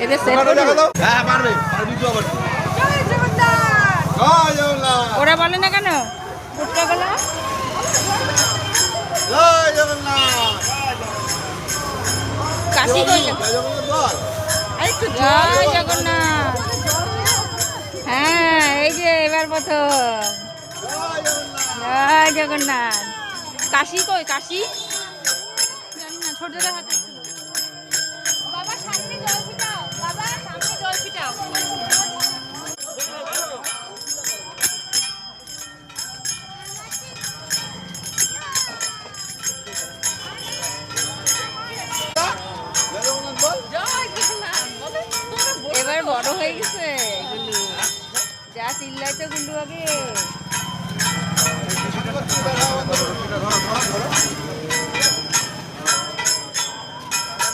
এদের সেট করে হ্যাঁ পারবে পারবি তো আবার জয় জগন্নাথ জয় জগন্নাথ ওরা বলে না কেন পুটকা গলা জয় জগন্নাথ কাশি কই জয় জগন্নাথ বল আরেকটু জয় জগন্নাথ হ্যাঁ এই যে এবার প্রথম জয় জগন্নাথ জয় জগন্নাথ কাশি কই কাশি জানি না ছোটদের হাতে ছিল। বাবা সামনে জল ছিটাও বাবা সামনে জল ছিটাও জয় জগন্নাথ বল জয় জগন্নাথ এবার বড় হয়ে গেছে গুল্লু যা চিল্লাই তো গুল্লু আগে